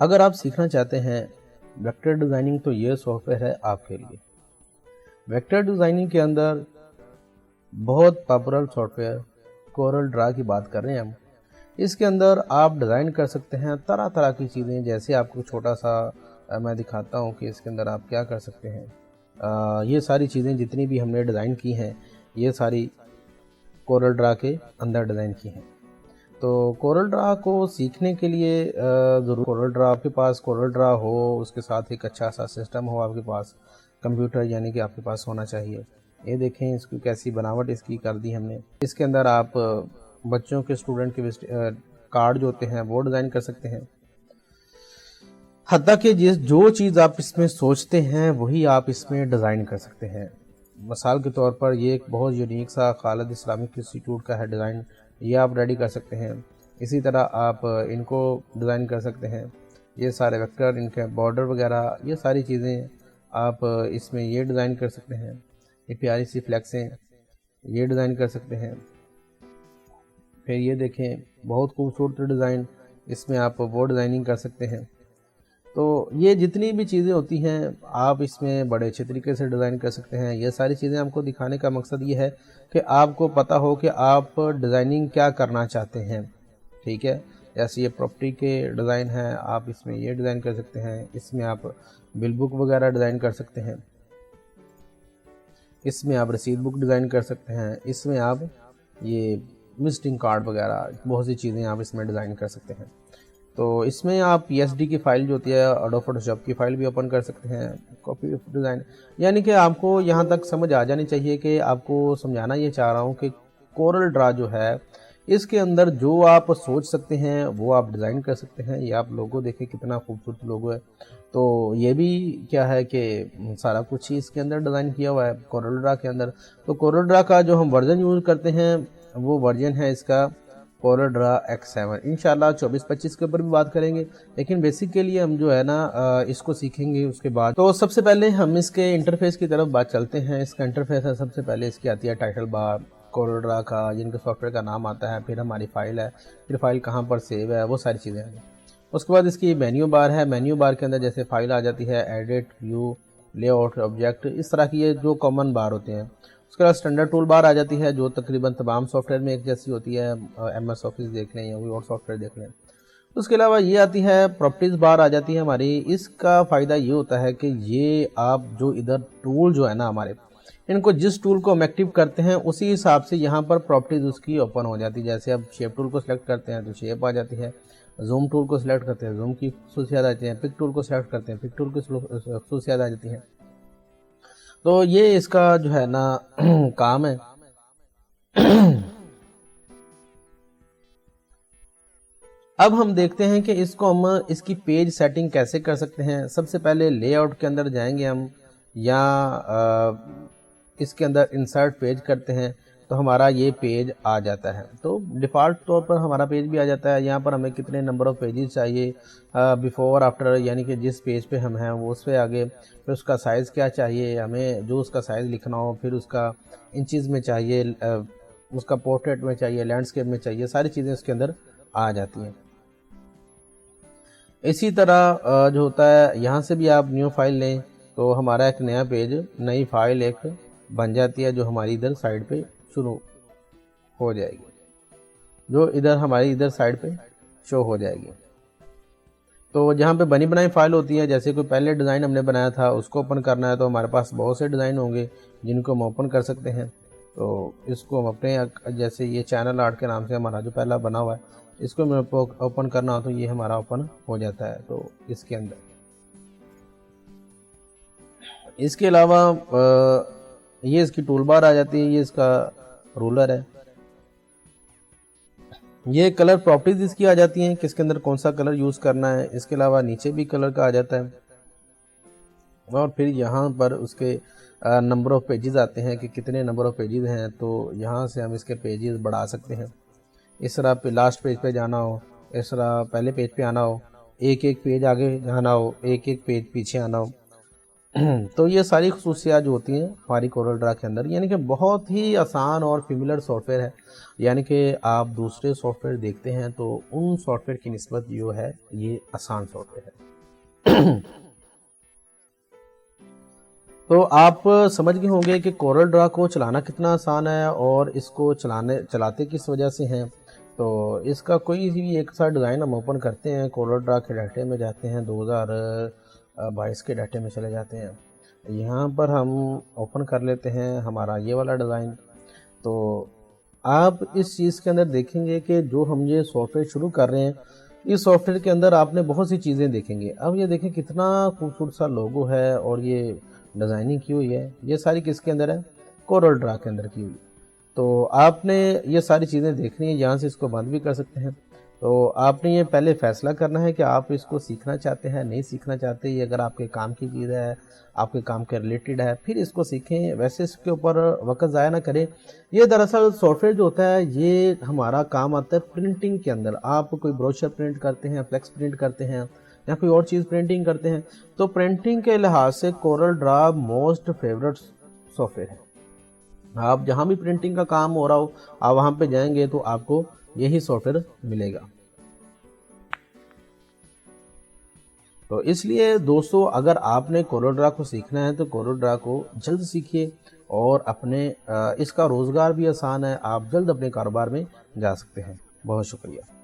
اگر آپ سیکھنا چاہتے ہیں ویکٹر ڈیزائننگ تو یہ سافٹ ویئر ہے آپ کے لیے۔ ویکٹر ڈیزائننگ کے اندر بہت پاپولر سافٹ ویئر کورل ڈرا کی بات کر رہے ہیں ہم۔ اس کے اندر آپ ڈیزائن کر سکتے ہیں طرح طرح کی چیزیں، جیسے آپ کو چھوٹا سا میں دکھاتا ہوں کہ اس کے اندر آپ کیا کر سکتے ہیں۔ یہ ساری چیزیں جتنی بھی ہم نے ڈیزائن کی ہیں یہ ساری کورل ڈرا کے اندر ڈیزائن کی ہیں۔ تو کورل ڈرا کو سیکھنے کے لیے ضرور کورل ڈرا آپ کے پاس کورل ڈرا ہو، اس کے ساتھ ایک اچھا سا سسٹم ہو آپ کے پاس، کمپیوٹر یعنی کہ آپ کے پاس ہونا چاہیے۔ یہ دیکھیں اس کی کیسی بناوٹ اس کی کر دی ہم نے۔ اس کے اندر آپ بچوں کے اسٹوڈنٹ کے کارڈ جو ہوتے ہیں وہ ڈیزائن کر سکتے ہیں، حتیٰ کہ جو چیز آپ اس میں سوچتے ہیں وہی آپ اس میں ڈیزائن کر سکتے ہیں۔ مثال کے طور پر یہ ایک بہت یونیک سا خالد اسلامک انسٹیٹیوٹ کا ہے ڈیزائن، یہ آپ ریڈی کر سکتے ہیں۔ اسی طرح آپ ان کو ڈیزائن کر سکتے ہیں، یہ سارے ویکٹر، ان کے بارڈر وغیرہ، یہ ساری چیزیں آپ اس میں یہ ڈیزائن کر سکتے ہیں۔ یہ پیاری سی فلیکسیں یہ ڈیزائن کر سکتے ہیں۔ پھر یہ دیکھیں بہت خوبصورت ڈیزائن، اس میں آپ وہ ڈیزائننگ کر سکتے ہیں۔ تو یہ جتنی بھی چیزیں ہوتی ہیں آپ اس میں بڑے اچھے طریقے سے ڈیزائن کر سکتے ہیں۔ یہ ساری چیزیں آپ کو دکھانے کا مقصد یہ ہے کہ آپ کو پتہ ہو کہ آپ ڈیزائننگ کیا کرنا چاہتے ہیں، ٹھیک ہے۔ جیسے یہ پراپرٹی کے ڈیزائن ہیں، آپ اس میں یہ ڈیزائن کر سکتے ہیں، اس میں آپ بل بک وغیرہ ڈیزائن کر سکتے ہیں، اس میں آپ رسید بک ڈیزائن کر سکتے ہیں، اس میں آپ یہ وزٹنگ کارڈ وغیرہ بہت سی چیزیں آپ اس میں ڈیزائن کر سکتے ہیں۔ تو اس میں آپ پی ایس ڈی کی فائل جو ہوتی ہے ایڈوب فوٹوشاپ کی فائل بھی اوپن کر سکتے ہیں، کاپی ڈیزائن، یعنی کہ آپ کو یہاں تک سمجھ آ جانی چاہیے کہ آپ کو سمجھانا یہ چاہ رہا ہوں کہ کورل ڈرا جو ہے اس کے اندر جو آپ سوچ سکتے ہیں وہ آپ ڈیزائن کر سکتے ہیں۔ یہ آپ لوگو دیکھیں کتنا خوبصورت لوگو ہے، تو یہ بھی کیا ہے کہ سارا کچھ ہی اس کے اندر ڈیزائن کیا ہوا ہے کورل ڈرا کے اندر۔ تو کورل ڈرا کا جو ہم ورژن یوز کرتے ہیں وہ ورژن ہے اس کا کورل ڈرا X7۔ انشاءاللہ 24-25 کے اوپر بھی بات کریں گے، لیکن بیسک کے لیے ہم جو ہے نا اس کو سیکھیں گے اس کے بعد۔ تو سب سے پہلے ہم اس کے انٹرفیس کی طرف بات چلتے ہیں۔ اس کا انٹرفیس ہے، سب سے پہلے اس کی آتی ہے ٹائٹل بار، کورل ڈرا کا جن کے سافٹ ویئر کا نام آتا ہے، پھر ہماری فائل ہے، پھر فائل کہاں پر سیو ہے، وہ ساری چیزیں ہیں۔ اس کے بعد اس کی مینیو بار ہے، مینیو بار کے اندر جیسے فائل آ جاتی ہے، edit, view, layout, object, اس طرح کی یہ جو کامن بار ہوتے ہیں۔ اس کے بعد اسٹینڈرڈ ٹول بار آ جاتی ہے جو تقریباً تمام سافٹ ویئر میں ایک جیسی ہوتی ہے، ایم ایس آفس دیکھ لیں یا کوئی اور سافٹ ویئر دیکھ لیں۔ اس کے علاوہ یہ آتی ہے پراپرٹیز بار آ جاتی ہے ہماری۔ اس کا فائدہ یہ ہوتا ہے کہ یہ آپ جو ادھر ٹول جو ہے نا ہمارے، ان کو جس ٹول کو ہم ایکٹیو کرتے ہیں اسی حساب سے یہاں پر پراپرٹیز اس کی اوپن ہو جاتی ہے۔ جیسے اب شیپ ٹول کو سلیکٹ کرتے ہیں تو شیپ آ جاتی ہے، زوم ٹول کو سلیکٹ کرتے ہیں زوم کی خصوصیات آ جاتی ہیں، پک ٹول کو سلیکٹ کرتے ہیں پک ٹول کی خصوصیات آ جاتی ہیں۔ تو یہ اس کا جو ہے نا کام ہے۔ اب ہم دیکھتے ہیں کہ اس کو ہم اس کی پیج سیٹنگ کیسے کر سکتے ہیں۔ سب سے پہلے لے آؤٹ کے اندر جائیں گے ہم، یا اس کے اندر انسرٹ پیج کرتے ہیں تو ہمارا یہ پیج آ جاتا ہے۔ تو ڈیفالٹ طور پر ہمارا پیج بھی آ جاتا ہے۔ یہاں پر ہمیں کتنے نمبر آف پیجز چاہیے، بیفور آفٹر، یعنی کہ جس پیج پہ ہم ہیں وہ اس پہ آگے، پھر اس کا سائز کیا چاہیے ہمیں، جو اس کا سائز لکھنا ہو، پھر اس کا انچیز میں چاہیے، اس کا پورٹریٹ میں چاہیے، لینڈسکیپ میں چاہیے، ساری چیزیں اس کے اندر آ جاتی ہیں۔ اسی طرح جو ہوتا ہے یہاں سے بھی آپ نیو فائل لیں تو ہمارا ایک نیا پیج، نئی فائل ایک بن جاتی ہے جو ہماری ادھر سائڈ پہ شروع ہو جائے گی، جو ادھر ہماری ادھر سائڈ پہ شو ہو جائے گی۔ تو جہاں پہ بنی بنائی فائل ہوتی ہے، جیسے کوئی پہلے ڈیزائن ہم نے بنایا تھا اس کو اوپن کرنا ہے تو ہمارے پاس بہت سے ڈیزائن ہوں گے جن کو ہم اوپن کر سکتے ہیں۔ تو اس کو ہم اپنے جیسے یہ چینل آرٹ کے نام سے ہمارا جو پہلا بنا ہوا ہے اس کو میں اوپن کرنا ہو تو یہ ہمارا اوپن ہو جاتا ہے۔ تو اس کے اندر اس کے علاوہ یہ اس کی ٹول بار آ جاتی ہے، یہ اس کا رولر ہے، یہ کلر پراپرٹیز اس کی آ جاتی ہیں کہ اس کے اندر کون سا کلر یوز کرنا ہے۔ اس کے علاوہ نیچے بھی کلر کا آ جاتا ہے، اور پھر یہاں پر اس کے نمبر آف پیجز آتے ہیں کہ کتنے نمبر آف پیجز ہیں، تو یہاں سے ہم اس کے پیجز بڑھا سکتے ہیں۔ اس طرح پہ لاسٹ پیج پہ جانا ہو، اس طرح پہلے پیج پہ آنا ہو، ایک ایک پیج آگے جانا ہو، ایک ایک پیج پیچھے آنا ہو، تو یہ ساری خصوصیات جو ہوتی ہیں ہماری کورل ڈرا کے اندر، یعنی کہ بہت ہی آسان اور فیملر سافٹ ویئر ہے، یعنی کہ آپ دوسرے سافٹ ویئر دیکھتے ہیں تو ان سافٹ ویئر کی نسبت جو ہے یہ آسان سافٹ ویئر ہے۔ تو آپ سمجھ گئے ہوں گے کہ کورل ڈرا کو چلانا کتنا آسان ہے اور اس کو چلاتے کس وجہ سے ہیں۔ تو اس کا کوئی بھی ایک سا ڈیزائن ہم اوپن کرتے ہیں، کورل ڈرا کے ڈیٹے میں جاتے ہیں، 2022 کے ڈیٹے میں چلے جاتے ہیں، یہاں پر ہم اوپن کر لیتے ہیں ہمارا یہ والا ڈیزائن۔ تو آپ اس چیز کے اندر دیکھیں گے کہ جو ہم یہ سافٹ ویئر شروع کر رہے ہیں، اس سافٹ ویئر کے اندر آپ نے بہت سی چیزیں دیکھیں گے۔ اب یہ دیکھیں کتنا خوبصورت سا لوگو ہے اور یہ ڈیزائننگ کی ہوئی ہے، یہ ساری کس کے اندر ہے؟ کورل ڈرا کے اندر کی ہوئی۔ تو آپ نے یہ ساری چیزیں دیکھنی ہے، یہاں سے اس کو بند بھی کر سکتے ہیں۔ تو آپ نے یہ پہلے فیصلہ کرنا ہے کہ آپ اس کو سیکھنا چاہتے ہیں نہیں سیکھنا چاہتے، یہ اگر آپ کے کام کی چیز ہے، آپ کے کام کے ریلیٹڈ ہے، پھر اس کو سیکھیں، ویسے اس کے اوپر وقت ضائع نہ کریں۔ یہ دراصل سافٹ ویئر جو ہوتا ہے یہ ہمارا کام آتا ہے پرنٹنگ کے اندر۔ آپ کوئی بروشر پرنٹ کرتے ہیں، فلیکس پرنٹ کرتے ہیں یا کوئی اور چیز پرنٹنگ کرتے ہیں، تو پرنٹنگ کے لحاظ سے Corel Draw most favourite software ہے۔ آپ جہاں بھی پرنٹنگ کا کام ہو رہا ہو، آپ وہاں پہ جائیں گے تو آپ کو یہی سافٹ ویئر ملے گا۔ تو اس لیے دوستو، اگر آپ نے کورل ڈرا کو سیکھنا ہے تو کورل ڈرا کو جلد سیکھیے، اور اپنے اس کا روزگار بھی آسان ہے، آپ جلد اپنے کاروبار میں جا سکتے ہیں۔ بہت شکریہ۔